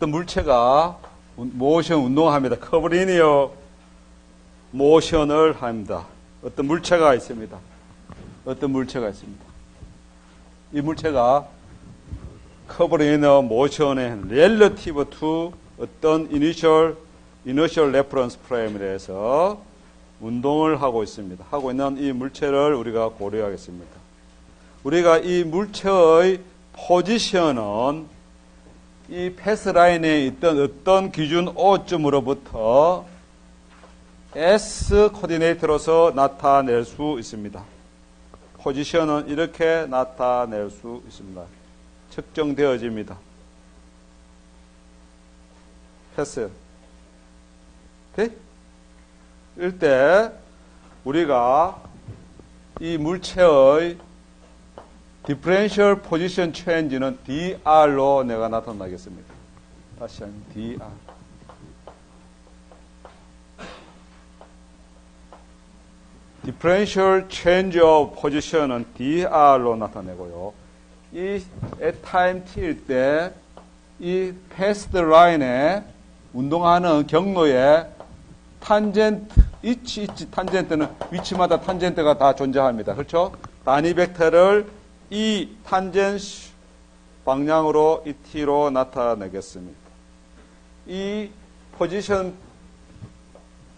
어떤 물체가 모션 운동합니다. 커브리니어 모션을 합니다. 어떤 물체가 있습니다. 어떤 물체가 있습니다. 이 물체가 커브리니어 모션에 relative to 어떤 initial reference frame에 대해서 운동을 하고 있습니다. 하고 있는 이 물체를 우리가 고려하겠습니다. 우리가 이 물체의 포지션은 이 패스라인에 있던 어떤 기준 O점으로부터 S 코디네이터로서 나타낼 수 있습니다. 포지션은 이렇게 나타낼 수 있습니다. 측정되어집니다. 패스. 오케이? 이럴 때 우리가 이 물체의 differential position change는 dr로 내가 나타나겠습니다. 다시 한번 dr. differential change of position은 dr로 나타내고요. 이 at time t일 때 이 past line에 운동하는 경로에 탄젠트, 이치, 탄젠트는 위치마다 탄젠트가 다 존재합니다. 그렇죠? 단위 벡터를 이 탄젠트 방향으로 이 t로 나타내겠습니다. 이 포지션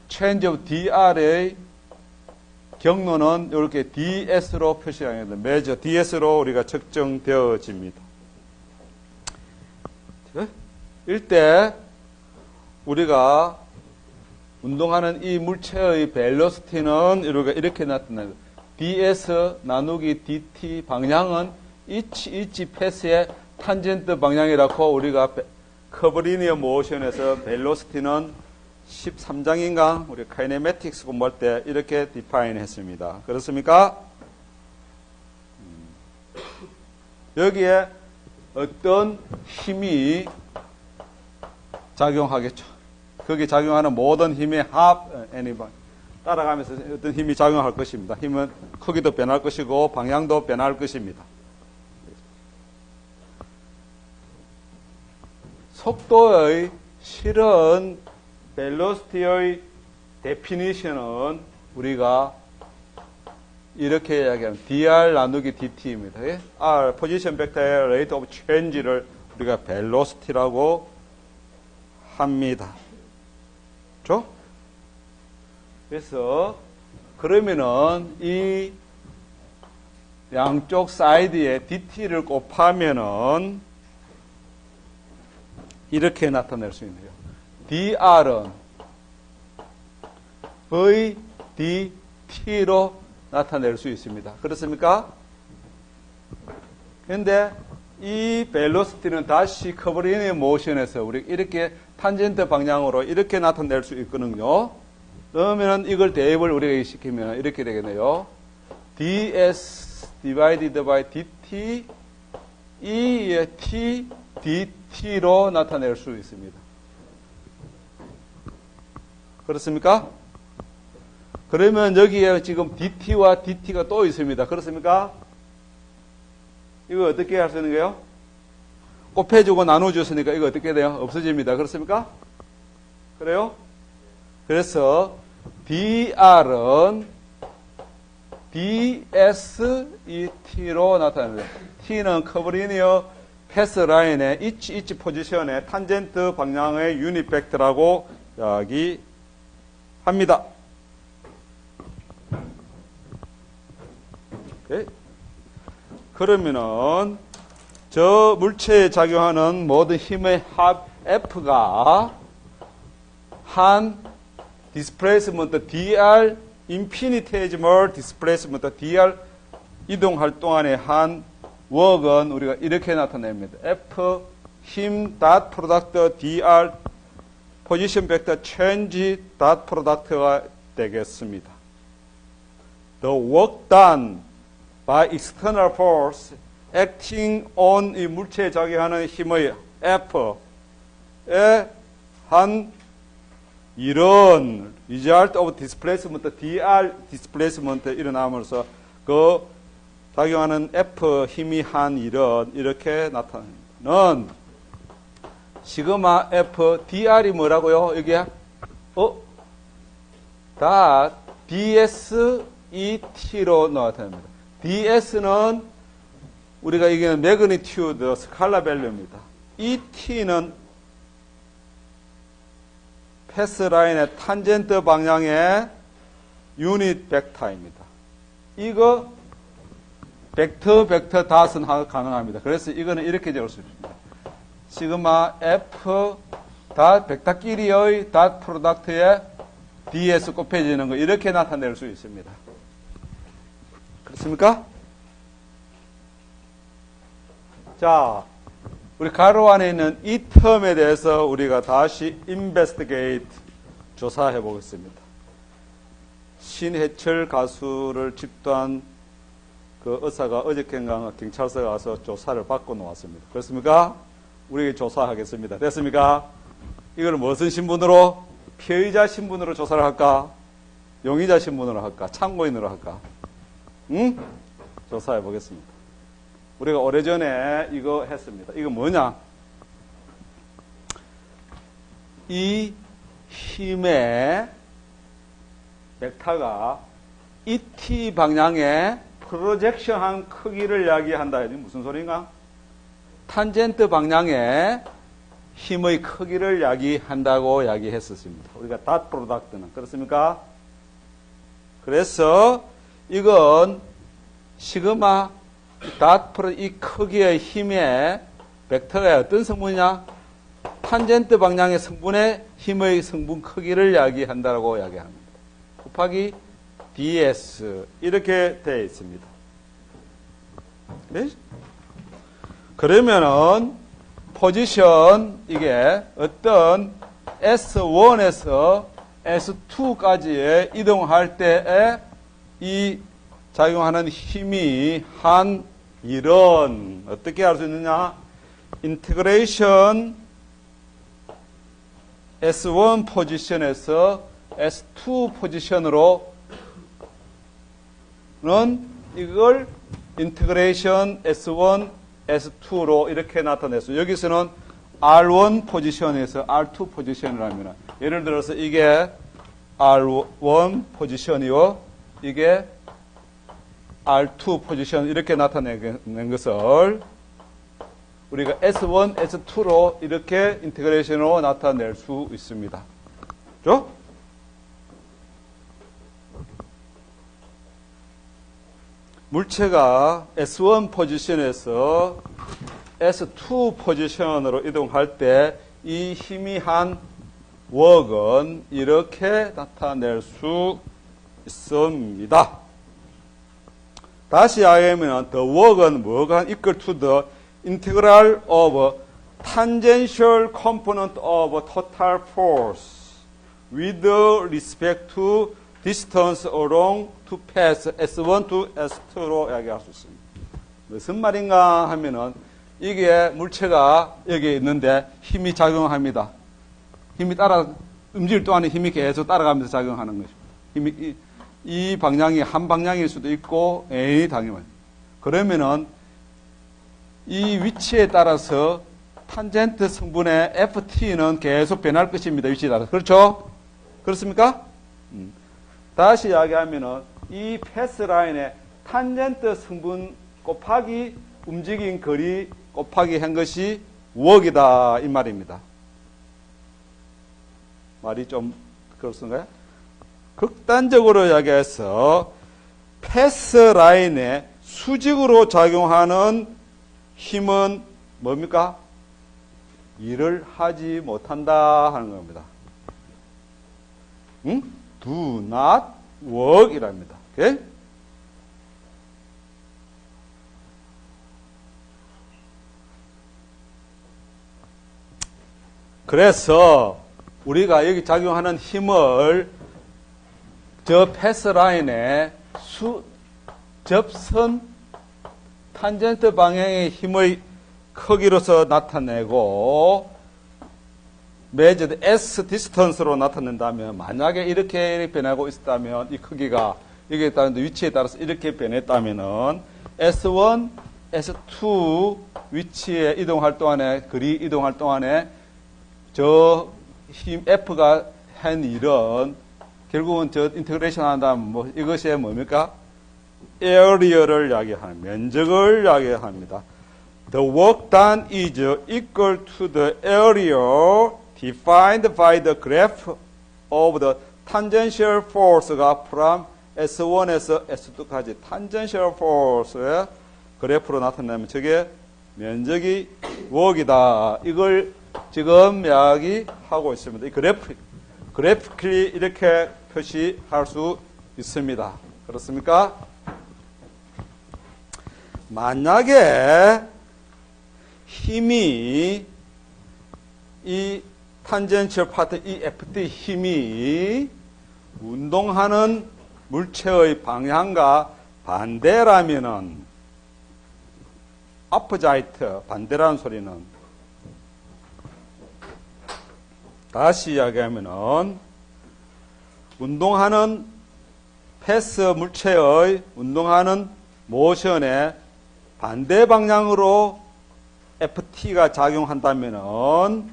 체인지 오브 dr의 경로는 이렇게 ds로 표시하게 됩니다. 매저 ds로 우리가 측정되어집니다. 이때 우리가 운동하는 이 물체의 벨로시티는 이렇게 나타납니다. ds 나누기 dt 방향은 이치 패스의 탄젠트 방향이라고 우리가 커브리니어 모션에서 벨로시티는 13장인가 우리 카이네매틱스 공부할 때 이렇게 디파인 했습니다. 그렇습니까? 여기에 어떤 힘이 작용하겠죠. 거기 작용하는 모든 힘의 합, 따라가면서 어떤 힘이 작용할 것입니다. 힘은 크기도 변할 것이고 방향도 변할 것입니다. 속도의 실은 벨로시티의 데피니션은 우리가 이렇게 이야기하면 dr 나누기 dt입니다. r 포지션 벡터의 rate of change를 우리가 벨로시티라고 합니다. 그렇죠? 그래서 그러면은 이 양쪽 사이드에 dt를 곱하면은 이렇게 나타낼 수 있네요. dr은 vdt로 나타낼 수 있습니다. 그렇습니까? 그런데 이 벨로시티는 다시 커브리니어 모션에서 우리 이렇게 탄젠트 방향으로 이렇게 나타낼 수 있거든요. 그러면 이걸 대입을 우리가 시키면 이렇게 되겠네요. ds divided by dt 이의 t dt로 나타낼 수 있습니다. 그렇습니까? 그러면 여기에 지금 dt와 dt가 또 있습니다. 그렇습니까? 이거 어떻게 할 수 있는 거예요? 곱해주고 나눠줬으니까 이거 어떻게 돼요? 없어집니다. 그렇습니까? 그래요? 그래서 dr은 dsEt로 나타납니다. t는 커브리니어 패스 라인의 이치 포지션의 탄젠트 방향의 유닛 벡터라고 이야기합니다. 오케이. 그러면은 저 물체에 작용하는 모든 힘의 합 F가 한 디스플레이스먼트 dr 인피니테이지멀 디스플레이스먼트 dr 이동할 동안의 한 웍은 우리가 이렇게 나타냅니다. F 힘 닷 프로덕트 dr 포지션 벡터 체인지 닷 프로덕트가 되겠습니다. The work done by external force acting on 이 물체에 작용하는 힘의 F에 한 이런 result of displacement, dr displacement 일어남으로써 그 작용하는 F 힘이 한 이런 이렇게 나타나는 시그마 F dr이 뭐라고요? 이게 다 ds et로 나타납니다. ds는 우리가 이게 매그니튜드 스칼라 밸류입니다. et는 패스라인의 탄젠트 방향의 유닛 벡터입니다. 이거 벡터 닷은 가능합니다. 그래서 이거는 이렇게 적을 수 있습니다. 시그마 F 닷 벡터끼리의 닷 프로덕트에 ds 곱해지는 거 이렇게 나타낼 수 있습니다. 그렇습니까? 자, 우리 가로 안에 있는 이 텀에 대해서 우리가 다시 investigate 조사해 보겠습니다. 신해철 가수를 집도한 그 의사가 어저께인가 경찰서 가서 조사를 받고 나왔습니다. 그렇습니까? 우리 조사하겠습니다. 됐습니까? 이걸 무슨 신분으로? 피의자 신분으로 조사를 할까? 용의자 신분으로 할까? 참고인으로 할까? 응? 조사해 보겠습니다. 우리가 오래전에 이거 했습니다. 이거 뭐냐? 이 힘의 벡터가 ET 방향에 프로젝션한 크기를 이야기한다. 무슨 소리인가? 탄젠트 방향에 힘의 크기를 이야기한다고 이야기했었습니다. 우리가 닷 프로덕트는. 그렇습니까? 그래서 이건 시그마 닷 프로 이 크기의 힘의 벡터가 어떤 성분이냐? 탄젠트 방향의 성분의 힘의 성분 크기를 이야기한다고 이야기합니다. 곱하기 ds 이렇게 되어 있습니다. 네? 그러면은 포지션 이게 어떤 S1에서 S2까지의 이동할 때에 이 작용하는 힘이 한 이런 어떻게 할 수 있느냐? 인테그레이션 S1 포지션에서 S2 포지션으로는 이걸 인테그레이션 S1, S2로 이렇게 나타냈어요. 여기서는 R1 포지션에서 R2 포지션을 하면 예를 들어서 이게 R1 포지션이요. 이게 R2 포지션 이렇게 나타낸 것을 우리가 S1, S2로 이렇게 인테그레이션으로 나타낼 수 있습니다. 그렇죠? 물체가 S1 포지션에서 S2 포지션으로 이동할 때 이 힘이 한 웍은 이렇게 나타낼 수 있습니다. 다시 이야기하면 the work은 뭐가 equal to the integral of tangential component of total force with respect to distance along two paths S1 to S2로 이야기할 수 있습니다. 무슨 말인가 하면은 이게 물체가 여기 있는데 힘이 작용합니다. 힘이 움직일 동안에 힘이 계속 따라가면서 작용하는 것입니다. 힘이 이 방향이 한 방향일 수도 있고 A의 당연히 그러면은 이 위치에 따라서 탄젠트 성분의 FT는 계속 변할 것입니다. 위치에 따라서. 그렇죠? 그렇습니까? 다시 이야기하면은 이 패스라인의 탄젠트 성분 곱하기 움직인 거리 곱하기 한 것이 웍이다 이 말입니다. 말이 좀 그렇습니까? 극단적으로 이야기해서 패스라인에 수직으로 작용하는 힘은 뭡니까? 일을 하지 못한다 하는 겁니다. 응? Do not work 이랍니다. 오케이? 그래서 우리가 여기 작용하는 힘을 저 패스라인에 접선 탄젠트 방향의 힘의 크기로서 나타내고 measured S distance로 나타낸다면 만약에 이렇게 변하고 있었다면 이 크기가 여기에 따른 위치에 따라서 이렇게 변했다면은 S1, S2 위치에 이동할 동안에 거리 이동할 동안에 저 힘 F가 한 일은 결국은 저 인테그레이션 한다면 뭐 이것이 뭡니까? area를 이야기하는 면적을 이야기합니다. The work done is equal to the area defined by the graph of the tangential force가 from S1에서 S2까지 tangential force의 그래프로 나타내면 저게 면적이 work이다. 이걸 지금 이야기하고 있습니다. 이 그래픽ally 이렇게 표시할 수 있습니다. 그렇습니까? 만약에 힘이 이 탄젠셜 파트 이 FT 힘이 운동하는 물체의 방향과 반대라면은 opposite 반대라는 소리는 다시 이야기하면은 운동하는 패스 물체의 운동하는 모션의 반대 방향으로 FT가 작용한다면은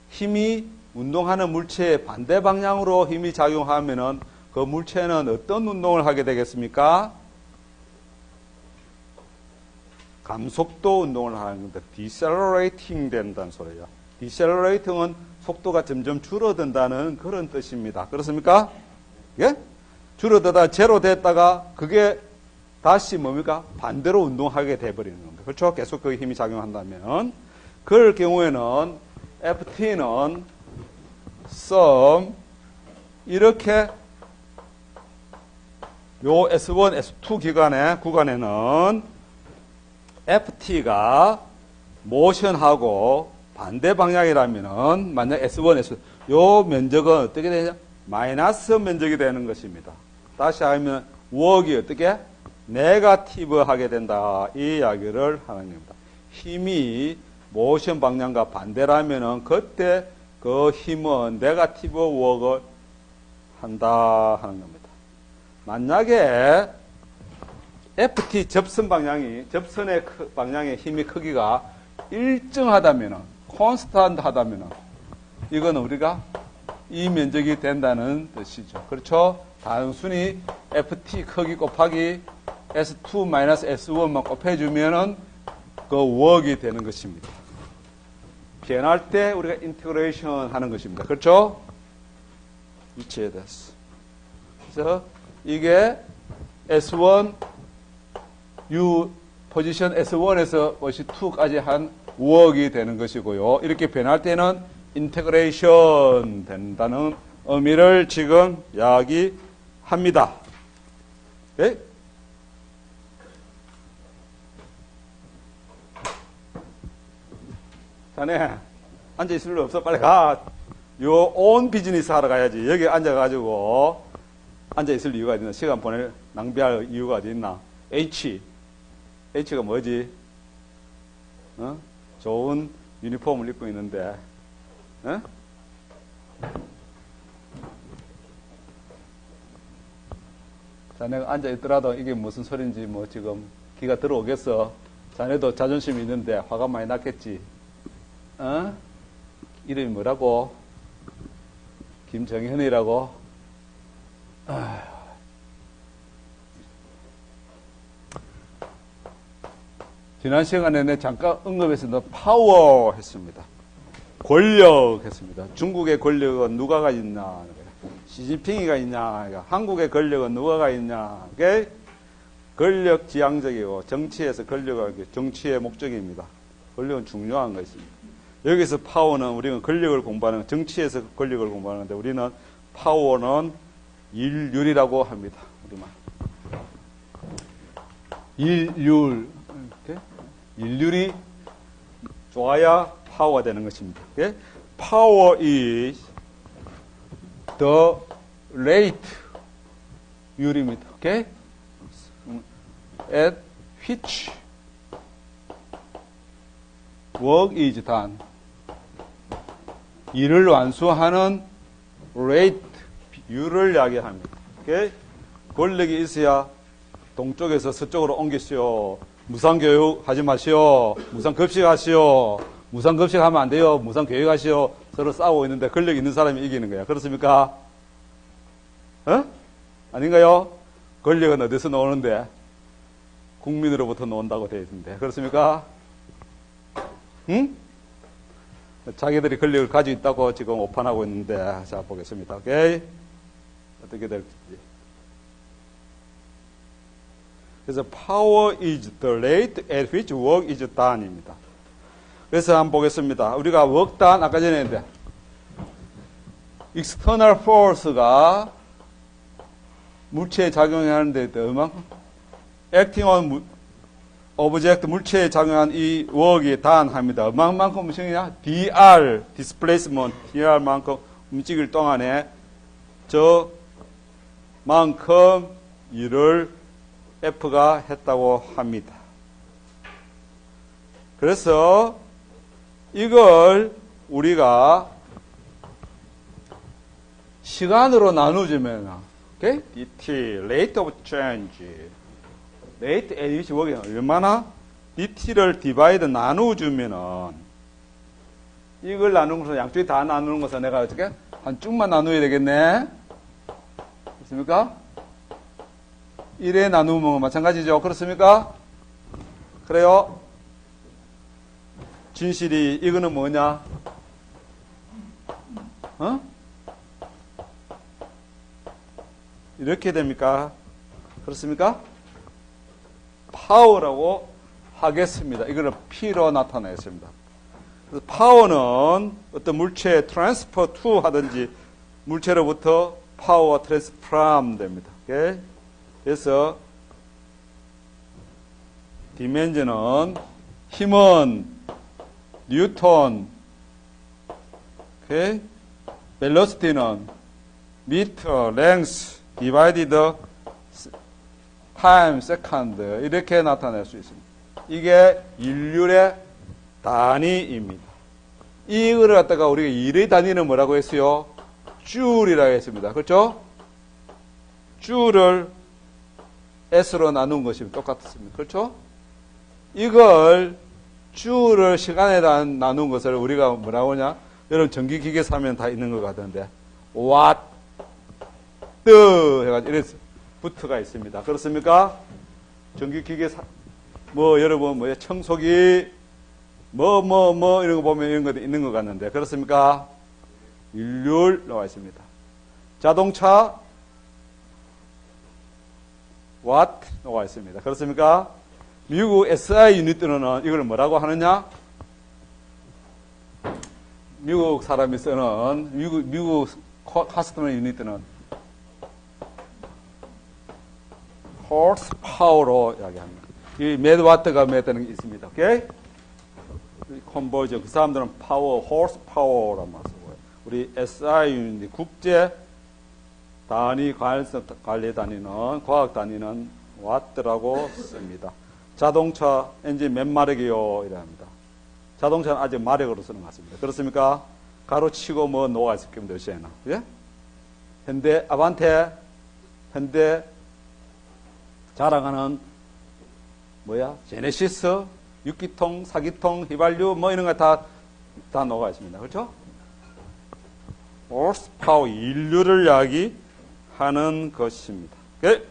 힘이 운동하는 물체의 반대 방향으로 힘이 작용하면은 그 물체는 어떤 운동을 하게 되겠습니까? 감속도 운동을 하는 건데 decelerating 된다는 소리예요. decelerating은 속도가 점점 줄어든다는 그런 뜻입니다. 그렇습니까? 예? 줄어들다 제로 됐다가 그게 다시 뭡니까? 반대로 운동하게 돼버리는 겁니다. 그렇죠? 계속 그 힘이 작용한다면. 그럴 경우에는 FT는 sum 이렇게 요 S1, S2 구간에는 FT가 모션하고 반대 방향이라면은 만약 S1, S2 요 면적은 어떻게 되냐? 마이너스 면적이 되는 것입니다. 다시 하면 work이 어떻게? 네거티브 하게 된다. 이 이야기를 하는 겁니다. 힘이 모션 방향과 반대라면은 그때 그 힘은 네거티브 work을 한다 하는 겁니다. 만약에 FT 접선의 방향의 힘의 크기가 일정하다면은 콘스탄트 하다면은 이건 우리가 이 면적이 된다는 뜻이죠. 그렇죠? 단순히 FT 크기 곱하기 S2-S1만 곱해주면은 그 work이 되는 것입니다. 변할 때 우리가 인테그레이션 하는 것입니다. 그렇죠? 이해됐어. 그래서 이게 S1, U 포지션 S1에서 S2까지 한 work이 되는 것이고요. 이렇게 변할 때는 인테그레이션 된다는 의미를 지금 이야기합니다. 오케이? 자네 앉아 있을 일 없어. 빨리 가. 요 온 비즈니스 하러 가야지. 여기 앉아가지고 앉아 있을 이유가 어디 있나? 시간 낭비할 이유가 어디 있나? H가 뭐지? 좋은 유니폼을 입고 있는데, 자네가 앉아 있더라도 이게 무슨 소린지 뭐 지금 기가 들어오겠어. 자네도 자존심이 있는데 화가 많이 났겠지. 이름이 뭐라고? 김정현이라고? 지난 시간에 내 잠깐 언급했습니다. 파워 했습니다. 권력 했습니다. 중국의 권력은 누가가 있냐? 시진핑이가 있냐? 한국의 권력은 누가가 있냐? 그게 권력 지향적이고 정치에서 권력은 정치의 목적입니다. 권력은 중요한 것입니다. 여기서 파워는 우리는 권력을 공부하는 정치에서 권력을 공부하는데 우리는 파워는 일률이라고 합니다. 우리만 일률 일률이 좋아야 파워가 되는 것입니다. Okay? Power is the rate 율입니다. Okay? At which work is done. 일을 완수하는 rate 율을 이야기합니다. Okay? 권력이 있어야 동쪽에서 서쪽으로 옮기시오. 무상교육 하지 마시오. 무상급식 하시오. 무상급식하면 안 돼요. 무상교육하시오. 서로 싸우고 있는데 권력 있는 사람이 이기는 거야. 그렇습니까? 어? 아닌가요? 권력은 어디서 나오는데? 국민으로부터 나온다고 되어 있는데. 그렇습니까? 응? 자기들이 권력을 가지고 있다고 지금 오판하고 있는데. 자, 보겠습니다. 오케이? 어떻게 될지. 그래서 power is the rate at which work is done입니다. 그래서 한번 보겠습니다. 우리가 work done 아까 전에 했는데 external force가 물체에 작용하는데 얼마큼? acting on object 물체에 작용한 이 work이 done 합니다. 얼마만큼 움직이냐? dr displacement dr만큼 움직일 동안에 저만큼 일을 F가 했다고 합니다. 그래서 이걸 우리가 시간으로 나누자면, okay? dt, rate of change, rate at which work이 얼마나? dt를 divide 나누어주면은, 이걸 나누는 것은 양쪽이 다 나누는 것은 내가 어떻게? 한 쭉만 나누어야 되겠네? 그렇습니까? 1에 나누면 마찬가지죠. 그렇습니까? 그래요? 진실이, 이거는 뭐냐? 어? 이렇게 됩니까? 그렇습니까? 파워라고 하겠습니다. 이거는 P로 나타내겠습니다. 그래서 파워는 어떤 물체의 트랜스퍼 투 하든지 물체로부터 파워가 트랜스프람 됩니다. 오케이? 그래서 디멘전은 힘은 뉴턴, 오케이? 벨로시티는 미터, 랭스, 디바이디드 타임, 세컨드 이렇게 나타낼 수 있습니다. 이게 인륜의 단위입니다. 이거를 갖다가 우리가 일의 단위는 뭐라고 했어요? 줄이라고 했습니다. 그렇죠? 줄을 S로 나눈 것이 똑같습니다. 그렇죠? 이걸 줄을 시간에 나눈 것을 우리가 뭐라고 하냐? 여러분 전기기계 사면 다 있는 것 같은데 와트 해가지고 이래서 부트가 있습니다. 그렇습니까? 전기기계 여러분 청소기 이런 거 보면 이런 것도 있는 것 같는데 그렇습니까? 일률 나와 있습니다. 자동차 와트 나와 있습니다. 그렇습니까? 미국 SI 유닛들은 이걸 뭐라고 하느냐? 미국 사람이 쓰는 미국 커스터머 유닛들은 horsepower로 이야기합니다. 이 메가와트가 몇 되는 게 있습니다. 오케이? 컨버전 그 사람들은 파워, horsepower란 말 쓰고요. 우리 SI 유닛 국제 단위 관리 단위는 과학 단위는 와트라고 씁니다. 자동차 엔진 몇 마력이요? 이래 합니다. 자동차는 아직 마력으로 쓰는 것 같습니다. 그렇습니까? 가로치고 노가 있을 겁니다. 시에는. 예? 현대 아반떼, 현대 자랑하는 제네시스, 6기통, 4기통, 휘발유 이런 거 다 녹아 있습니다. 그렇죠? horsepower 인류를 이야기하는 것입니다. 오케이?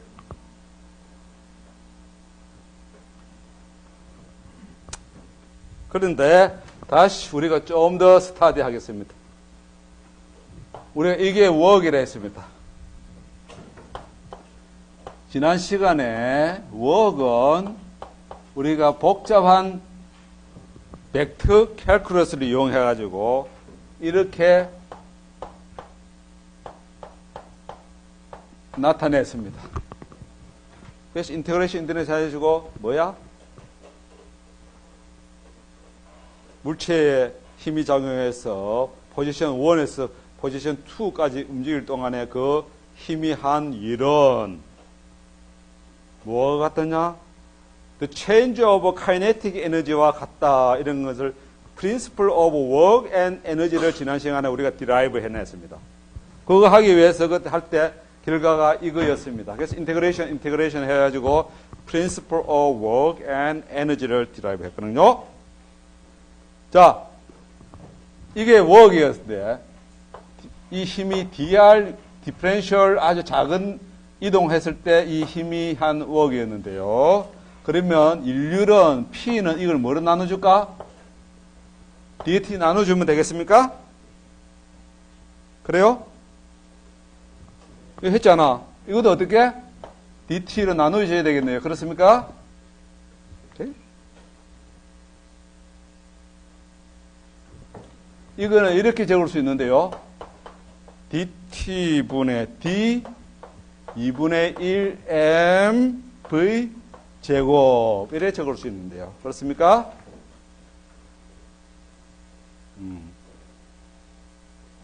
그런데 다시 우리가 좀 더 스타디 하겠습니다. 우리가 이게 work이라 했습니다. 지난 시간에 work은 우리가 복잡한 벡터 캘큘러스를 이용해가지고 이렇게 나타냈습니다. 그래서 인테그레이션 해주고 물체에 힘이 작용해서 포지션 1에서 포지션 2까지 움직일 동안에 그 힘이 한 일은 뭐가 같더냐? The change of kinetic energy와 같다. 이런 것을 principle of work and energy를 지난 시간에 우리가 derive 해냈습니다. 그거 하기 위해서 할 때 결과가 이거였습니다. 그래서 인테그레이션 해가지고 principle of work and energy를 derive 했거든요. 자, 이게 work이었을 때, 이 힘이 dr, 디퍼런셜 아주 작은 이동했을 때 이 힘이 한 work이었는데요. 그러면 일률은 P는 이걸 뭐로 나눠줄까? dt 나눠주면 되겠습니까? 그래요? 이거 했잖아. 이것도 어떻게? dt로 나눠주셔야 되겠네요. 그렇습니까? 오케이? 이거는 이렇게 적을 수 있는데요. dt분의 d 2분의 1 mv 제곱 이렇게 적을 수 있는데요. 그렇습니까?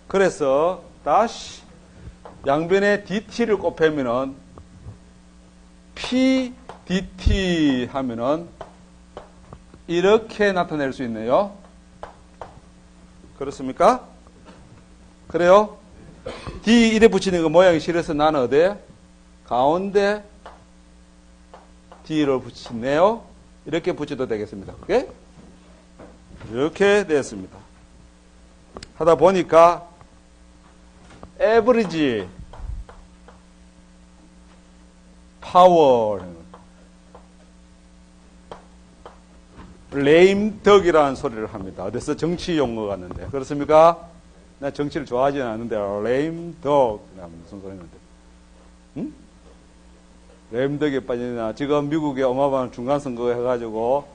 그래서 다시 양변에 dt를 곱하면은 p dt 하면은 이렇게 나타낼 수 있네요. 그렇습니까? 그래요? D 이래 붙이는 거 모양이 싫어서 나는 어디에? 가운데 D를 붙이네요. 이렇게 붙여도 되겠습니다. 오케이? 이렇게 됐습니다. 하다 보니까 average power lame duck이라는 소리를 합니다. 어디서 정치 용어 같는데 그렇습니까? 나 정치를 좋아하지는 않는데 lame duck 무슨 소리인데? 응? lame duck에 빠지나 지금 미국에 어마어마한 중간 선거 해가지고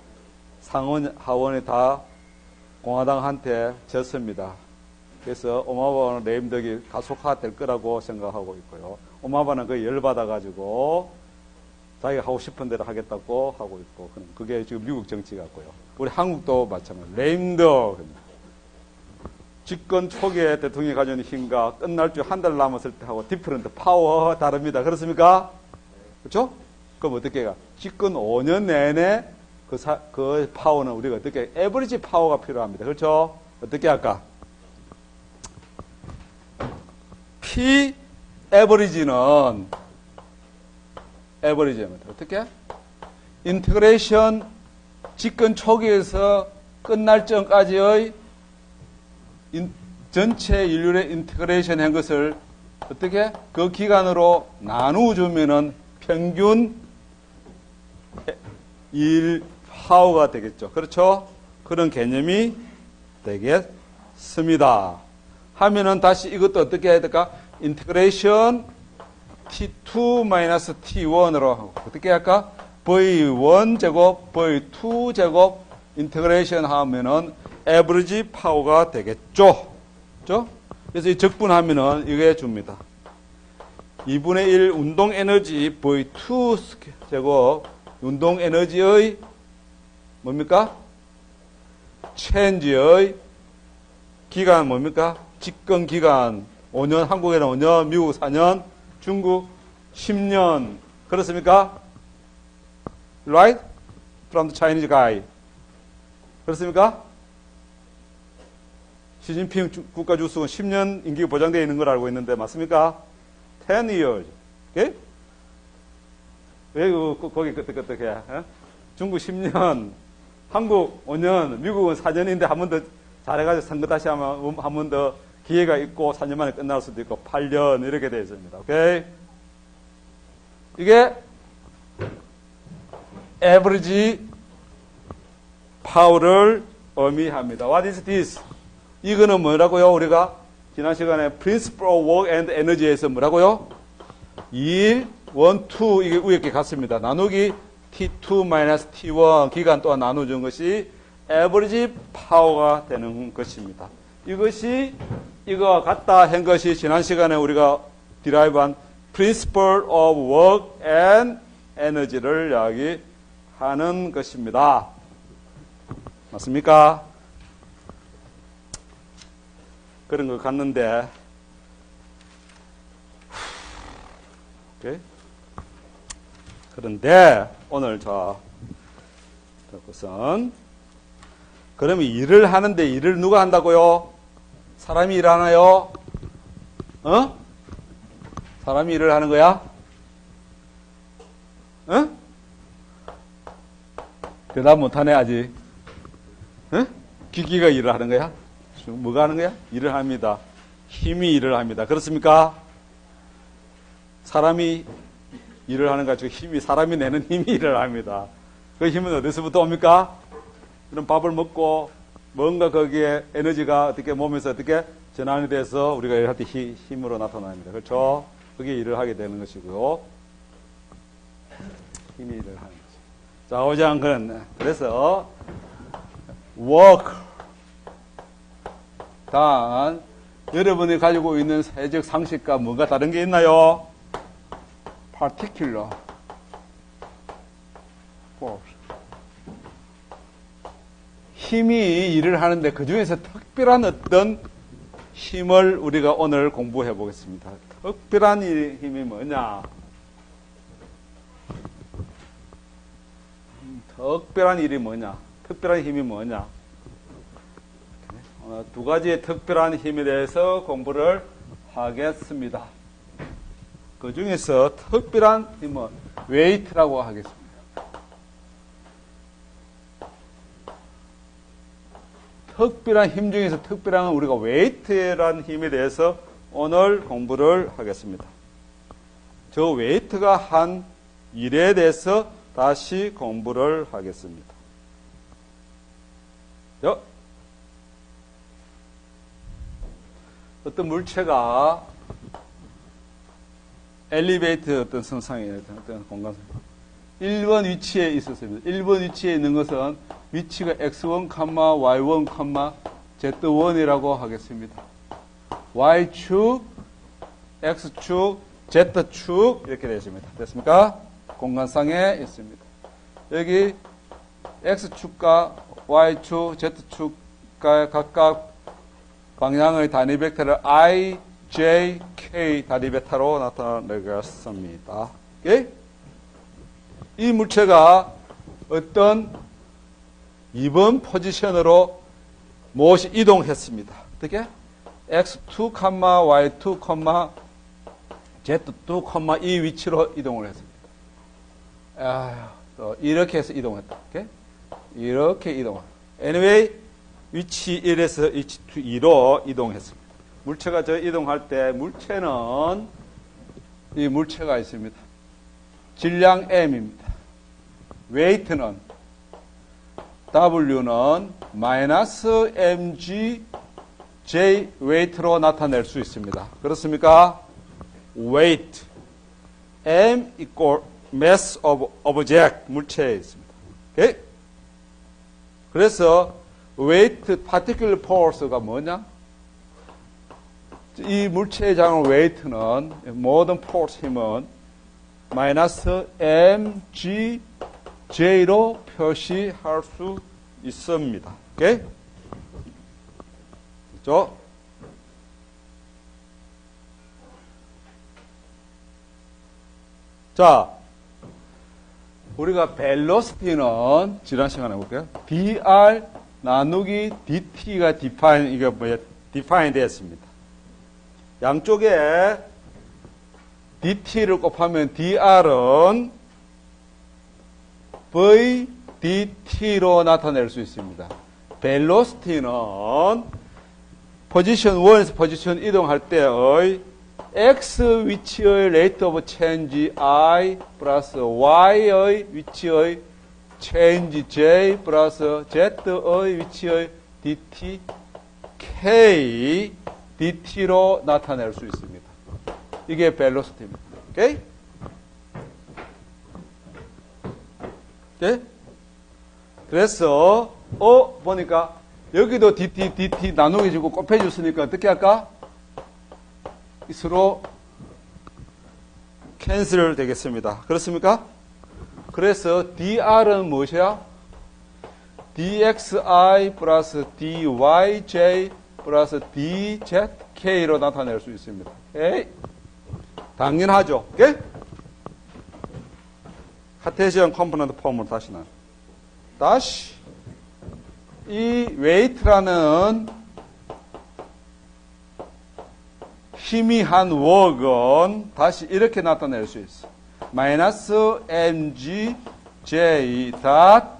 상원 하원이 다 공화당한테 졌습니다. 그래서 오마바는 lame duck이 가속화될 거라고 생각하고 있고요. 오마바는 그 열받아가지고 자기가 하고 싶은 대로 하겠다고 하고 있고, 그게 지금 미국 정치 같고요. 우리 한국도 마찬가지로 lame duck. 집권 초기에 대통령이 가진 힘과 끝날 줄 한 달 남았을 때 하고 different power 다릅니다. 그렇습니까? 그렇죠? 그럼 어떻게 가? 집권 5년 내내 그 파워는 우리가 어떻게 에버리지 파워가 필요합니다. 그렇죠? 어떻게 할까? P 에버리지는 어떻게? 인테그레이션 집권 초기에서 끝날 전까지의 전체 인류의 인테그레이션 한 것을 어떻게? 그 기간으로 나누어주면은 평균 일 파워가 되겠죠. 그렇죠? 그런 개념이 되겠습니다. 하면은 다시 이것도 어떻게 해야 될까? 인테그레이션 T2-T1으로 하고 어떻게 할까? V1 제곱, V2 제곱 인테그레이션 하면은 에버리지 파워가 되겠죠. 그렇죠? 그래서 이 적분하면은 이게 줍니다. 2분의 1 운동 에너지 V2 제곱 운동 에너지의 뭡니까? 체인지의 기간 뭡니까? 집권 기간 5년, 한국에는 5년, 미국 4년, 중국 10년. 그렇습니까? Right? From the Chinese guy. 그렇습니까? 시진핑 국가 주석은 10년 임기가 보장되어 있는 걸 알고 있는데 맞습니까? 10 years. 오케이? 왜 거기 어떻게 해? 중국 10년, 한국 5년, 미국은 4년인데 한 번 더 잘해가지고 선거 다시 하면 한 번 더 기회가 있고 4년 만에 끝날 수도 있고 8년 이렇게 되어 있습니다. 오케이? 이게 average power를 의미합니다. What is this? 이거는 뭐라고요? 우리가 지난 시간에 principle of work and energy에서 뭐라고요? 1, 1, 2 이게 위에 게 같습니다. 나누기 T2-T1 기간 동안 나눠준 것이 average power가 되는 것입니다. 이것이 이거와 같다 한 것이 지난 시간에 우리가 derive한 principle of work and energy를 이야기하는 것입니다. 맞습니까? 그런 것 같는데 오케이? 그런데 오늘 것은 그러면 일을 하는데 일을 누가 한다고요? 사람이 일하나요? 어? 사람이 일을 하는 거야? 어? 대답 못하네 아직. 어? 기기가 일을 하는 거야? 뭐가 하는 거야? 일을 합니다. 힘이 일을 합니다. 그렇습니까? 사람이 일을 하는 것 같고 사람이 내는 힘이 일을 합니다. 그 힘은 어디서부터 옵니까? 그럼 밥을 먹고 뭔가 거기에 에너지가 어떻게 몸에서 어떻게 전환이 돼서 우리가 일할 때 힘으로 나타납니다. 그렇죠? 그게 일을 하게 되는 것이고요. 힘이 일을 하는 거죠. 자, 5장은 그래서 work 단 여러분이 가지고 있는 세적 상식과 뭔가 다른 게 있나요? particular force 힘이 일을 하는데 그 중에서 특별한 어떤 힘을 우리가 오늘 공부해 보겠습니다. 특별한 힘이 뭐냐? 특별한 일이 뭐냐? 특별한 힘이 뭐냐? 두 가지의 특별한 힘에 대해서 공부를 하겠습니다. 그 중에서 특별한 힘은 웨이트라고 하겠습니다. 특별한 힘 중에서 특별한 건 우리가 웨이트라는 힘에 대해서 오늘 공부를 하겠습니다. 저 웨이트가 한 일에 대해서 다시 공부를 하겠습니다. 어떤 물체가 엘리베이터 어떤 선상에 어떤 공간 1번 위치에 있었습니다. 1번 위치에 있는 것은 위치가 x1, y1, z1이라고 하겠습니다. y축, x축, z축 이렇게 되십니다. 됐습니까? 공간상에 있습니다. 여기 x축과 y축, z축과 각각 방향의 단위 벡터를 I, J, K 단위 벡터로 나타내겠습니다. 오케이? 이 물체가 어떤 2번 포지션으로 무엇이 이동했습니다. 어떻게? X2, Y2, Z2, 이 위치로 이동을 했습니다. 또 이렇게 해서 이동했다. 오케이? 이렇게 이동을. Anyway, 위치 1에서 위치 2로 이동했습니다. 물체가 저 이동할 때 물체는 이 물체가 있습니다. 질량 M입니다. 웨이트는 W는 마이너스 mg j 웨이트로 나타낼 수 있습니다. 그렇습니까? weight m equal mass of object 물체에 있습니다. 오케이? 그래서 weight particular force가 뭐냐? 이 물체의 장을 weight는 모든 force 힘은 마이너스 mg j로 표시할 수 있습니다. 오케이? 그렇죠? 자, 우리가 velocity는 지난 시간에 볼게요. dr 나누기 dt가 define 되었습니다. 양쪽에 dt를 곱하면 dr은 v dt로 나타낼 수 있습니다. velocity는 포지션 1에서 포지션 이동할 때의 x 위치의 rate of change i 플러스 y의 위치의 change j 플러스 z의 위치의 dt k dt로 나타낼 수 있습니다. 이게 velocity입니다. 오케이? 네? 그래서 보니까 여기도 dt 나누기 주고 곱해 줬으니까 어떻게 할까? 서로 캔슬 되겠습니다. 그렇습니까? 그래서 dr은 무엇이야? dxi 플러스 dyj 플러스 dzk로 나타낼 수 있습니다. 오케이? 당연하죠. 오케이? 카테시언 컴포넌트 폼을 다시 이 웨이트라는 힘이 한 웍은 다시 이렇게 나타낼 수 있어. 마이너스 mg j 닷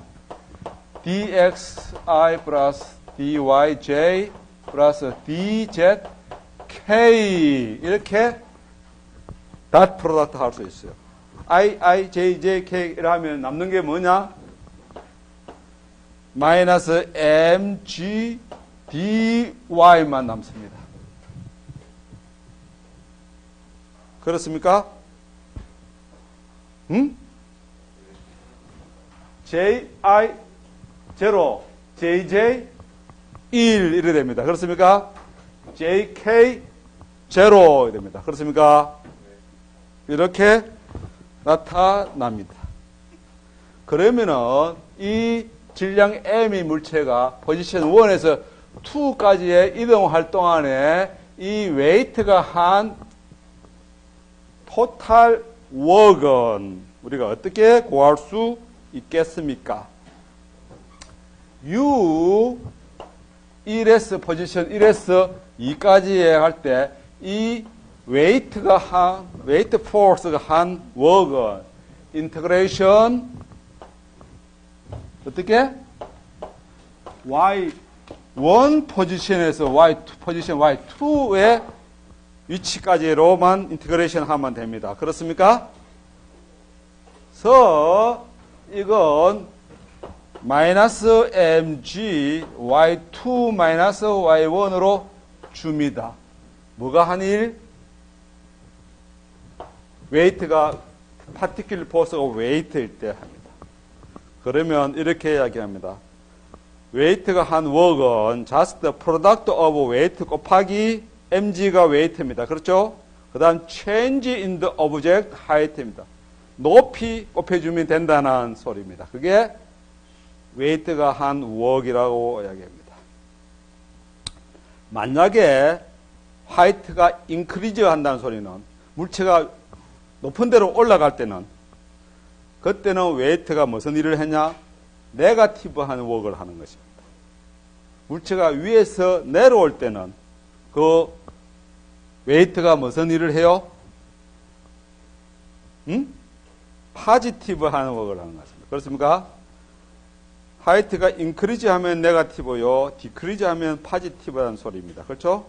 dxi 플러스 dyj 플러스 DZK 이렇게 닷 프로덕트 할 수 있어요. IIJJK 하면 남는 게 뭐냐? 마이너스 MG DY만 남습니다. 그렇습니까? 응? JI 0, JJ 1 이래 됩니다. 그렇습니까? JK 0 이래 됩니다. 그렇습니까? 이렇게 나타납니다. 그러면은 이 질량 M의 물체가 포지션 1에서 2까지의 이동할 동안에 이 웨이트가 한 토탈 워크는 우리가 어떻게 구할 수 있겠습니까? U 1에서 포지션 1에서 2까지 할 때 이 웨이트가 한 웨이트 포스가 한 워크는 인테그레이션 어떻게? Y1 포지션에서 Y2 포지션 Y2의 위치까지로만 인테그레이션 하면 됩니다. 그렇습니까? 그래서 이건 마이너스 mg y2 마이너스 y1으로 줍니다. 뭐가 한일? 웨이트가 파티클 포스가 웨이트일 때 합니다. 그러면 이렇게 이야기합니다. 웨이트가 한 워크는 just the product of weight 곱하기 mg가 웨이트입니다. 그렇죠? 그 다음 change in the object height입니다. 높이 곱해주면 된다는 소리입니다. 그게 웨이트가 한 워크이라고 이야기합니다. 만약에 하이트가 인크리즈 한다는 소리는 물체가 높은 데로 올라갈 때는 그때는 웨이트가 무슨 일을 했냐? 네거티브한 워크를 하는 것입니다. 물체가 위에서 내려올 때는 그 웨이트가 무슨 일을 해요? 파지티브한 워크를 하는 것입니다. 그렇습니까? 하이트가 인크리즈 하면 네거티브요, 디크리즈 하면 파지티브한 소리입니다. 그렇죠?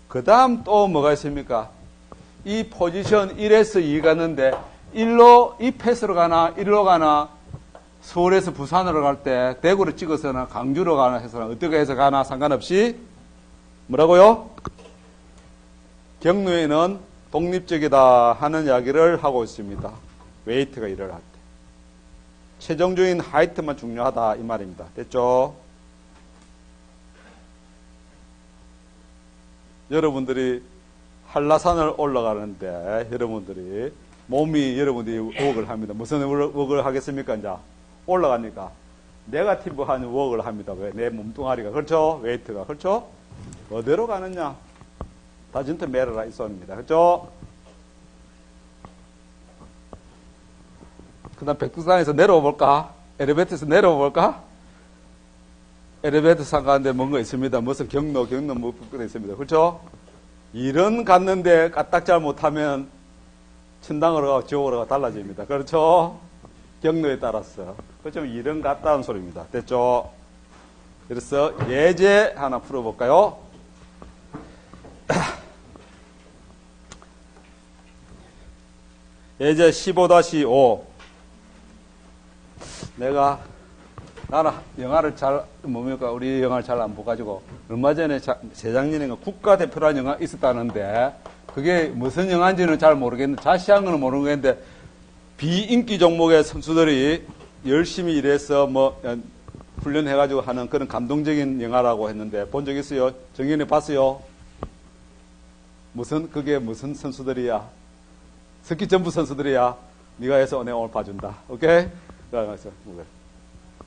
그 다음 또 뭐가 있습니까? 이 포지션 1에서 2 갔는데 1로 이 패스로 가나 1로 가나 서울에서 부산으로 갈 때 대구로 찍어서나 강주로 가나 해서나 어떻게 해서 가나 상관없이 뭐라고요? 경로에는 독립적이다 하는 이야기를 하고 있습니다. 웨이트가 일을 할 때. 최종적인 하이트만 중요하다 이 말입니다. 됐죠? 여러분들이 한라산을 올라가는데 여러분들이 몸이 여러분들이 워크를 합니다. 무슨 워크를 하겠습니까? 이제 올라가니까 네거티브한 워크를 합니다. 왜? 내 몸뚱아리가. 그렇죠? 웨이트가. 그렇죠? 어디로 가느냐? 다진트 메르라 이 소리입니다. 그렇죠? 그 다음 백두산에서 내려와 볼까? 엘리베이터에서 내려와 볼까? 엘리베이터 상 가는데 뭔가 있습니다. 무슨 경로 뭐 붙어 있습니다. 그렇죠? 일은 갔는데 까딱 잘 못하면 천당으로 가고 지옥으로 가고 달라집니다. 그렇죠? 경로에 따라서. 그렇죠? 일은 갔다는 소리입니다. 됐죠? 그래서 예제 하나 풀어볼까요? 예제 15-5. 나는 영화를 우리 영화를 잘 안 보가지고, 얼마 전에 재작년에 국가대표라는 영화 있었다는데, 그게 무슨 영화인지는 잘 모르겠는데, 자세한 거는 모르겠는데, 비인기 종목의 선수들이 열심히 일해서 훈련해가지고 하는 그런 감동적인 영화라고 했는데, 본 적 있어요? 정연이 봤어요? 그게 무슨 선수들이야? 스키 점프 선수들이야? 네가 해서 내가 오늘 봐준다. 오케이? 그래서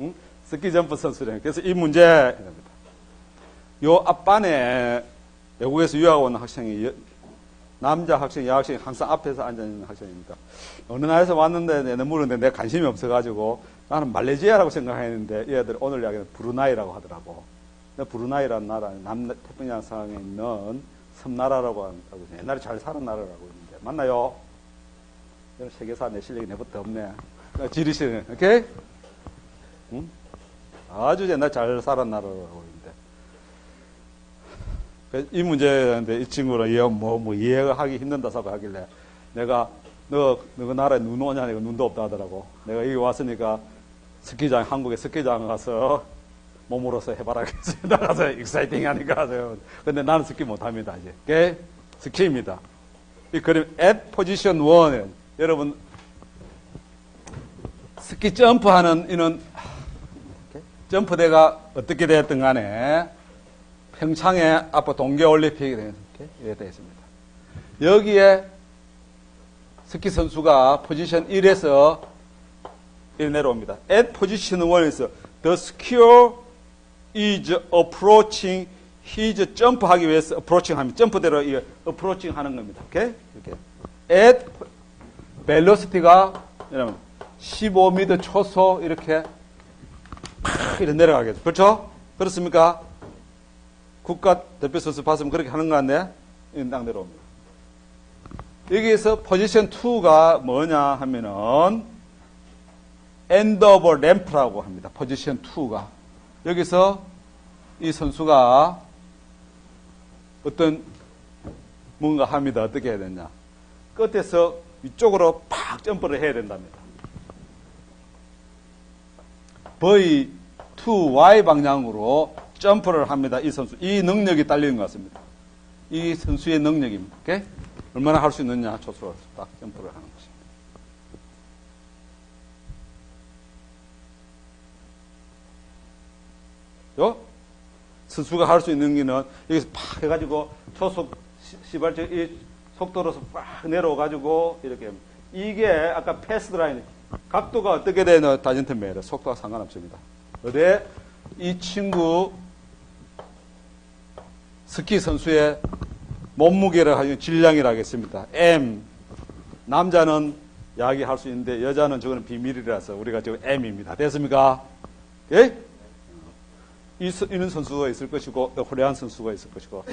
응? 스키 점프 선수들. 그래서 이 문제, 요 앞반에 외국에서 유학 온 학생이, 남자 학생, 여학생이 항상 앞에서 앉아있는 학생입니다. 어느 나라에서 왔는데, 내가 물었는데 내가 관심이 없어가지고, 나는 말레이시아라고 생각했는데, 얘들 오늘 이야기는 브루나이라고 하더라고. 브루나이라는 나라, 남태평양 상에 있는 섬나라라고 하고, 옛날에 잘 사는 나라라고 있는데, 맞나요? 세계사 내 실력이 내부터 없네. 지리시네, 오케이? 응? 아주 옛날 잘 살은 나라라고 있는데. 이 문제인데 이 친구는 이해가 하기 힘든다고 하길래 내가 너 나라에 눈 오냐? 이거 눈도 없다 하더라고. 내가 여기 왔으니까 한국에 스키장 가서 몸으로서 해봐라. 나가서 익사이팅 하니까 하세요. 근데 나는 스키 못합니다, 이제. 오케이? 스키입니다. 이 그림, at position 1. 여러분, 스키 점프하는 이는, 점프대가 어떻게 되었든 간에, 평창에 앞으로 동계올림픽이 되어 있습니다. 여기에 스키 선수가 포지션 1에서 내려옵니다. at position 1에서 the skier is approaching his 점프하기 위해서 approaching 하면 점프대로 approaching 하는 겁니다. 오케이? 이렇게. at velocity가 여러분 15m 초속 이렇게 내려가겠죠. 그렇죠? 그렇습니까? 국가 대표 선수 봤으면 그렇게 하는 거 같네. 딱 내려옵니다. 여기에서 포지션 2가 뭐냐 하면은 end of ramp라고 합니다. 포지션 2가. 여기서 이 선수가 어떤 뭔가 합니다. 어떻게 해야 되냐. 끝에서 위쪽으로 팍 점프를 해야 된답니다. V2Y 방향으로 점프를 합니다. 이 선수. 이 능력이 딸리는 것 같습니다. 이 선수의 능력입니다. 오케이? 얼마나 할 수 있느냐. 초수로 딱 점프를 하는 것입니다. 요? 선수가 할 수 있는 게는 여기서 팍 해가지고 초속 시발적 이 속도로서 팍 내려가지고 이렇게 이게 아까 패스드 라인 각도가 어떻게 되는 다전트 매력 속도가 상관없습니다. 어데 이 친구 스키 선수의 몸무게를 하는 질량이라 하겠습니다. M 남자는 이야기할 수 있는데 여자는 저거는 비밀이라서 우리가 지금 M입니다. 됐습니까? 예? 이런 선수가 있을 것이고 호레한 선수가 있을 것이고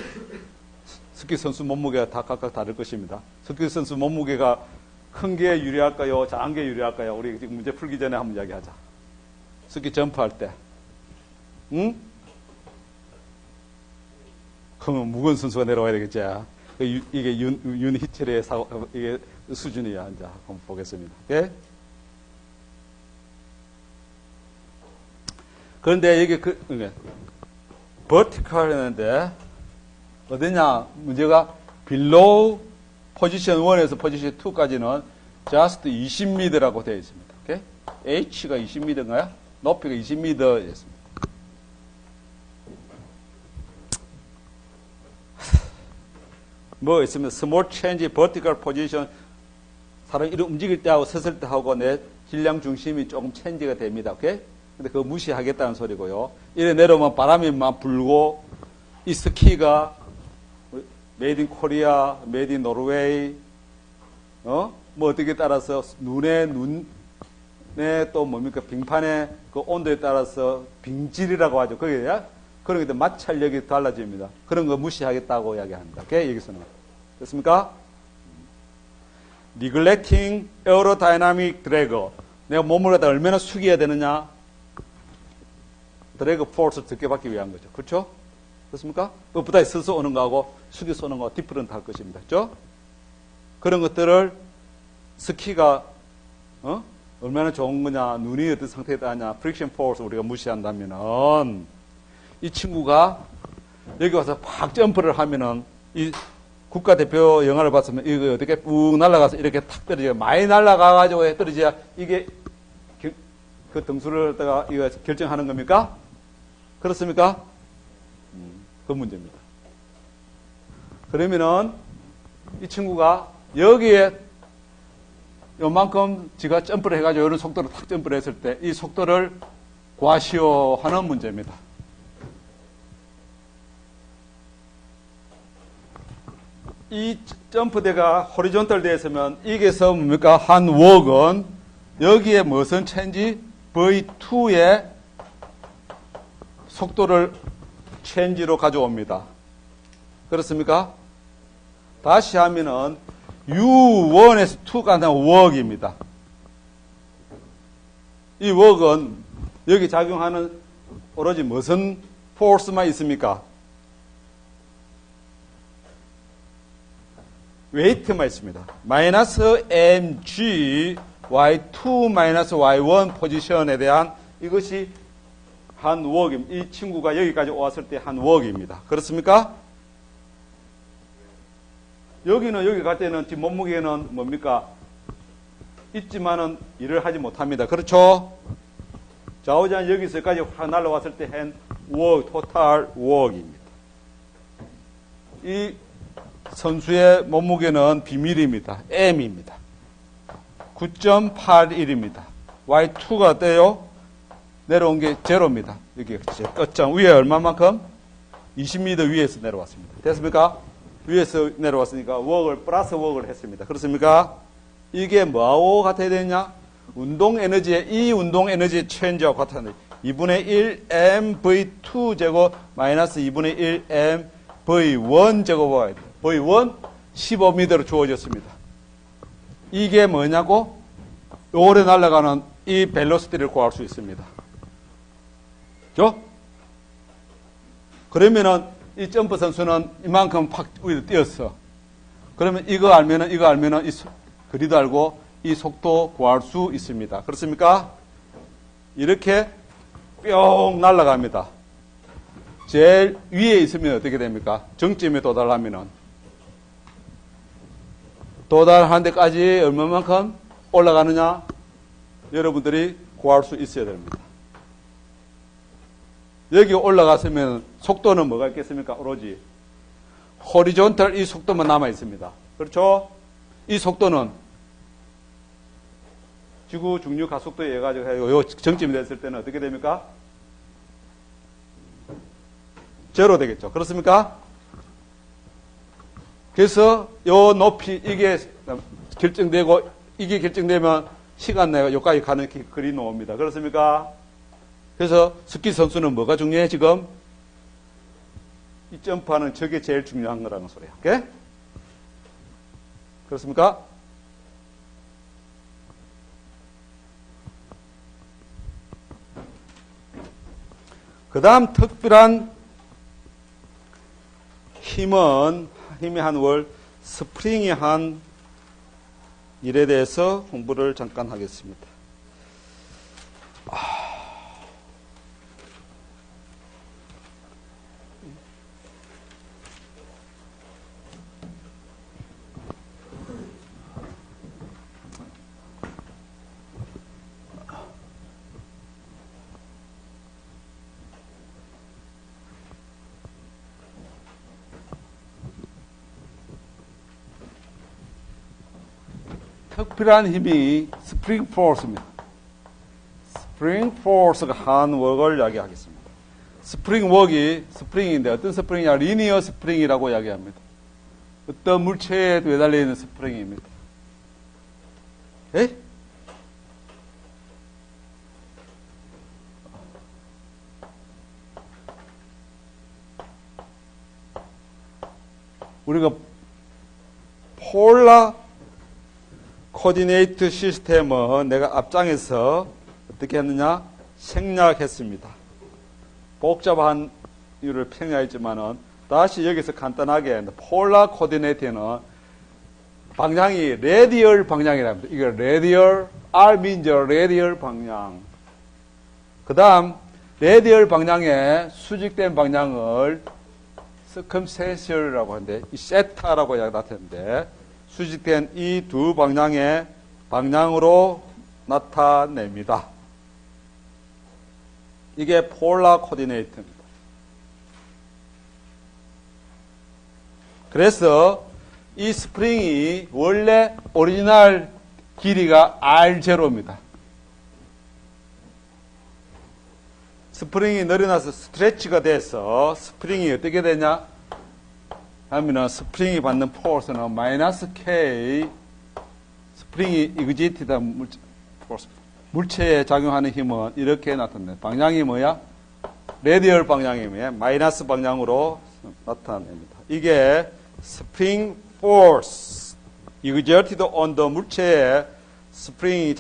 스키 선수 몸무게가 다 각각 다를 것입니다. 스키 선수 몸무게가 큰 게 유리할까요? 작은 게 유리할까요? 우리 지금 문제 풀기 전에 한번 이야기하자. 스키 점프할 때 응? 그러면 무거운 선수가 내려와야 되겠지. 이게 윤희철의 이게 수준이야. 이제 한번 보겠습니다. 오케이? 그런데 여기 vertical 했는데 어디냐? 문제가 below position 1에서 position 2까지는 just 20m라고 되어 있습니다. 오케이? H가 20m인가요? 높이가 20m였습니다. 뭐 있으면 small change vertical position 사람이 이렇게 움직일 때하고 섰을 때하고 내 질량 중심이 조금 체인지가 됩니다. 오케이? 근데 그거 무시하겠다는 소리고요. 이래 내려오면 바람이 막 불고 이 스키가 메이드 인 코리아, 메이드 인 노르웨이 뭐 어떻게 따라서 눈에 또 뭡니까 빙판의 그 온도에 따라서 빙질이라고 하죠. 그게 그런 게 마찰력이 달라집니다. 그런 거 무시하겠다고 이야기합니다. 오케이? 여기서는. 됐습니까? Neglecting aerodynamic drag. 내가 몸을 갖다 얼마나 숙여야 되느냐? 드래그 포스를 적게 받기 위한 거죠. 그렇죠? 그렇습니까? 그보다 서서 오는 거하고 숙여서 오는 거하고 디퍼런트 할 것입니다. 그렇죠? 그런 것들을 스키가 얼마나 좋은 거냐, 눈이 어떤 상태에 따냐, 프릭션 포스 우리가 무시한다면은 이 친구가 여기 와서 팍 점프를 하면은 이 국가대표 영화를 봤으면 이거 어떻게 푹 날아가서 이렇게 탁 떨어져요. 많이 날아가가지고 떨어져야 이게 그 등수를 갖다가 이거 결정하는 겁니까? 그렇습니까? 그 문제입니다. 그러면은 이 친구가 여기에 요만큼 지가 점프를 해가지고 이런 속도로 탁 점프를 했을 때 이 속도를 과시효하는 문제입니다. 이 점프대가 호리존털 되어 있으면 이게서 뭡니까? 한 웍은 여기에 무슨 체인지? V2의 속도를 체인지로 가져옵니다. 그렇습니까? 다시 하면은 U1에서 2가 난 웍입니다. 이 웍은 여기 작용하는 오로지 무슨 포스만 있습니까? 웨이트만 있습니다. 마이너스 mg y2 마이너스 y1 포지션에 대한 이것이 한 워크입니다. 이 친구가 여기까지 왔을 때 한 워크입니다. 그렇습니까? 여기는 여기 갈 때는 지금 몸무게는 뭡니까? 있지만은 일을 하지 못합니다. 그렇죠? 좌우전 여기서까지 확 날라왔을 때 한 워크, 토탈 워크입니다. 이 선수의 몸무게는 비밀입니다. M입니다. 9.81입니다. Y2가 돼요? 내려온 게 제로입니다. 여기 끝점 위에 얼마만큼? 20m 위에서 내려왔습니다. 됐습니까? 위에서 내려왔으니까 워크를 플러스 워크를 했습니다. 그렇습니까? 이게 뭐하고 같아야 되냐? 운동 에너지의 이 운동 에너지의 체인지와 같아야 2분의 1 mv2 제곱 마이너스 2분의 1 mv1 제곱을 v1 15m로 주어졌습니다. 이게 뭐냐고? 오래 날아가는 이 벨로시티를 구할 수 있습니다. 그죠? 그러면은 이 점프 선수는 이만큼 팍 위로 뛰었어. 그러면 이거 알면은 이 그리도 알고 이 속도 구할 수 있습니다. 그렇습니까? 이렇게 뿅 날아갑니다. 제일 위에 있으면 어떻게 됩니까? 정점에 도달하면은 도달한 데까지 얼마만큼 올라가느냐? 여러분들이 구할 수 있어야 됩니다. 여기 올라갔으면 속도는 뭐가 있겠습니까? 오로지 호리존털 이 속도만 남아 있습니다. 그렇죠? 이 속도는 지구 중류 가속도에 의해 가지고 요 정점이 됐을 때는 어떻게 됩니까? 제로 되겠죠. 그렇습니까? 그래서 요 높이 이게 결정되고 이게 결정되면 시간 내가 여기까지 가는 그리 나옵니다. 그렇습니까? 그래서 스키 선수는 뭐가 중요해 지금? 이 점프하는 저게 제일 중요한 거라는 소리야. 오케이? 그렇습니까? 그 다음 특별한 힘이 한 월, 스프링이 한 일에 대해서 공부를 잠깐 하겠습니다. 특별한 힘이 스프링 포스입니다. 스프링 포스가 한 웍을 이야기하겠습니다. 스프링 웍이 스프링인데 어떤 스프링이냐? 리니어 스프링이라고 이야기합니다. 어떤 물체에 매달려 있는 스프링입니다. 에? 우리가 폴라 코디네이트 시스템은 내가 앞장에서 어떻게 했느냐? 생략했습니다. 복잡한 이유를 생략했지만은 다시 여기서 간단하게 폴라 코디네이트는 방향이 레디얼 방향이랍니다. 이게 레디얼, R means 레디얼 방향. 그 다음 레디얼 방향에 수직된 방향을 circumstantial이라고 하는데 이 세타라고 나타내는데 수직된 이 두 방향의 방향으로 나타냅니다. 이게 폴라 코디네이트입니다. 그래서 이 스프링이 원래 오리지널 길이가 R0입니다. 스프링이 늘어나서 스트레치가 돼서 스프링이 어떻게 되냐? 하면은 스프링이 받는 포스는 마이너스 K, 스프링이 이그지티다 물체에 작용하는 힘은 이렇게 나타납니다. 방향이 뭐야? 레디얼 방향이면 마이너스 방향으로 나타냅니다. 이게 스프링 포스, exerted on the 물체에 스프링이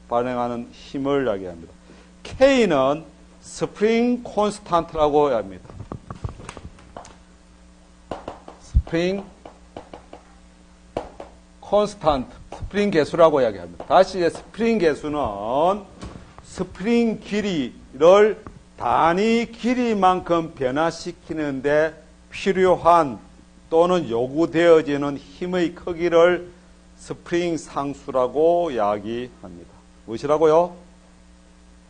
발행하는 힘을 이야기합니다. K는 스프링 콘스탄트라고 합니다. 스프링 콘스탄트, 스프링 개수라고 이야기합니다. 다시 스프링 개수는 스프링 길이를 단위 길이만큼 변화시키는데 필요한 또는 요구되어지는 힘의 크기를 스프링 상수라고 이야기합니다. 무엇이라고요?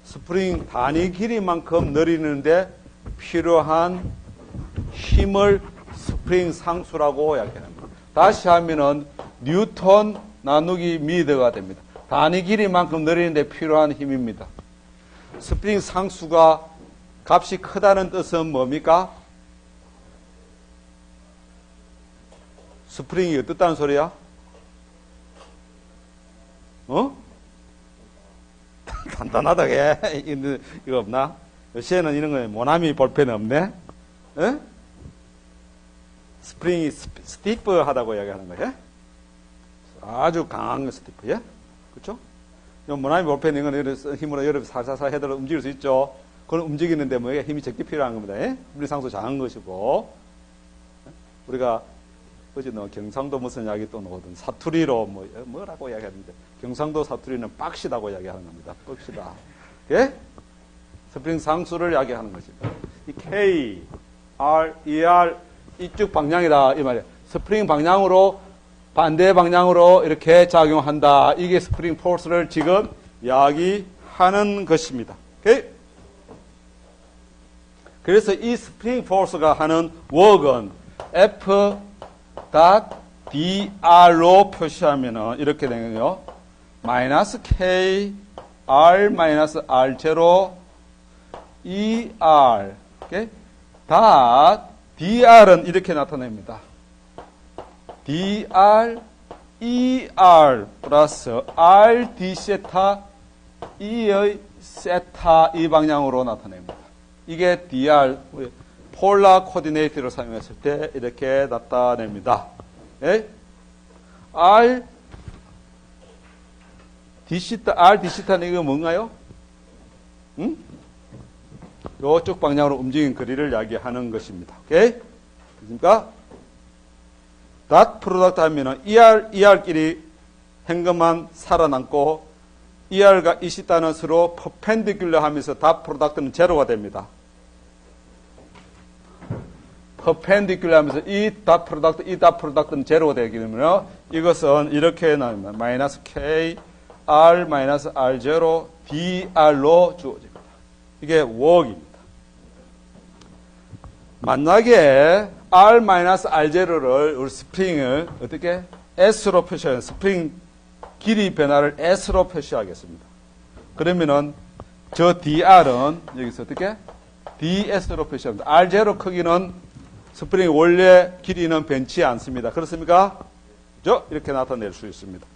스프링 단위 길이만큼 늘리는데 필요한 힘을 스프링 상수라고 이야기합니다. 다시 하면은 뉴턴 나누기 미터가 됩니다. 단위 길이만큼 늘리는데 필요한 힘입니다. 스프링 상수가 값이 크다는 뜻은 뭡니까? 스프링이 어떻다는 소리야? 간단하다, 이거 없나? 요새는 이런 거에 모나미 볼펜 없네? 스프링이 스티프하다고 이야기하는 거예요? 아주 강한 스티프, 예? 그렇죠? 모나미 볼펜 이건 힘으로 여러 살살살 해도 움직일 수 있죠? 그건 움직이는데 뭐 힘이 적게 필요한 겁니다. 예? 스프링 상수 작은 것이고, 우리가 어제 경상도 무슨 이야기 또 나오던 사투리로 뭐라고 이야기하는데 경상도 사투리는 빡시다고 이야기하는 겁니다. 빡시다. 예? 스프링 상수를 이야기하는 것입니다. 이 K, R, ER 이쪽 방향이다 이 말이에요. 스프링 방향으로 반대 방향으로 이렇게 작용한다. 이게 스프링 포스를 지금 이야기하는 것입니다. 오케이? 그래서 이 스프링 포스가 하는 워크는 F dr로 표시하면은 이렇게 되거든요. 마이너스 K R 마이너스 R0 ER 오케이? dr은 이렇게 나타냅니다. dr ER 플러스 R d 세타 E의 세타 이 방향으로 나타냅니다. 이게 dr 폴라 코디네이트를 사용했을 때 이렇게 나타냅니다. 예? R D시타는 이거 뭔가요? 응? 이쪽 방향으로 움직인 거리를 이야기하는 것입니다. 오케이? 그러니까 닷 프로덕트 하면은 ER끼리 행거만 살아남고 ER과 E시타는 서로 퍼펜디큘러 하면서 닷 프로덕트는 제로가 됩니다. 퍼펜디큘러 하면서 이 닷 프로덕트는 제로가 되기 때문에 이것은 이렇게 나옵니다. 마이너스 K, R, 마이너스 R0, DR로 주어집니다. 이게 워크입니다. 만약에 R, 마이너스 R0를 우리 스프링을 어떻게? S로 표시하는 스프링 길이 변화를 S로 표시하겠습니다. 그러면은 저 DR은 여기서 어떻게? DS로 표시합니다. R0 크기는 스프링 원래 길이는 변치 않습니다. 그렇습니까? 이렇게 나타낼 수 있습니다.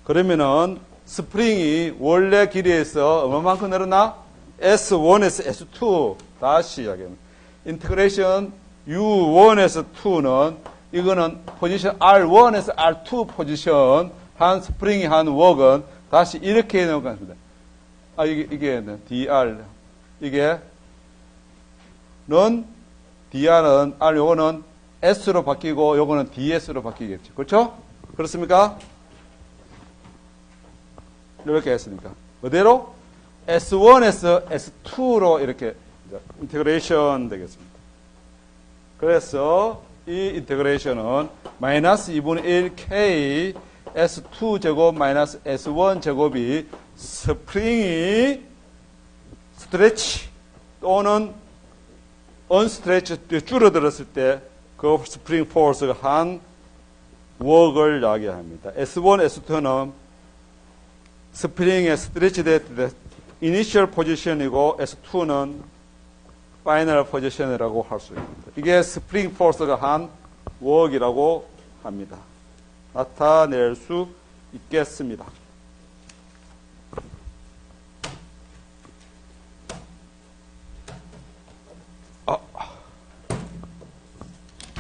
그러면은 스프링이 원래 길이에서 얼마만큼 늘어나? S1에서 S2 다시 이야기합니다. 인테그레이션 U1에서 2는 이거는 포지션 R1에서 R2 포지션 한 스프링이 한 워크는 다시 이렇게 넣은 겁니다. 이게 DR 이게 는 DR은 R 요거는 S로 바뀌고 요거는 DS로 바뀌겠죠. 그렇죠? 그렇습니까? 이렇게 했으니까. 그대로 S1에서 S2로 이렇게 인테그레이션 되겠습니다. 그래서 이 인테그레이션은 마이너스 2분의 1 K S2 제곱 마이너스 S1 제곱이 스프링이 스트레치 또는 언스트레치 줄어들었을 때 그 스프링 포스가 한 워크를 이야기합니다. S1, S2는 스프링의 스트레치 될 때 이니셜 포지션이고 S2는 파이널 포지션이라고 할 수 있습니다. 이게 스프링 포스가 한 워크이라고 합니다. 나타낼 수 있겠습니다.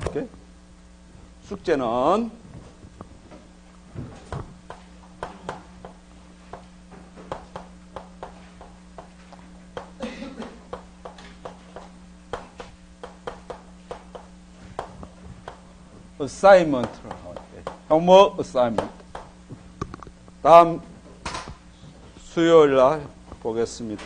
오케이. 숙제는 어사이먼트를 homework assignment. 다음 수요일 날 보겠습니다.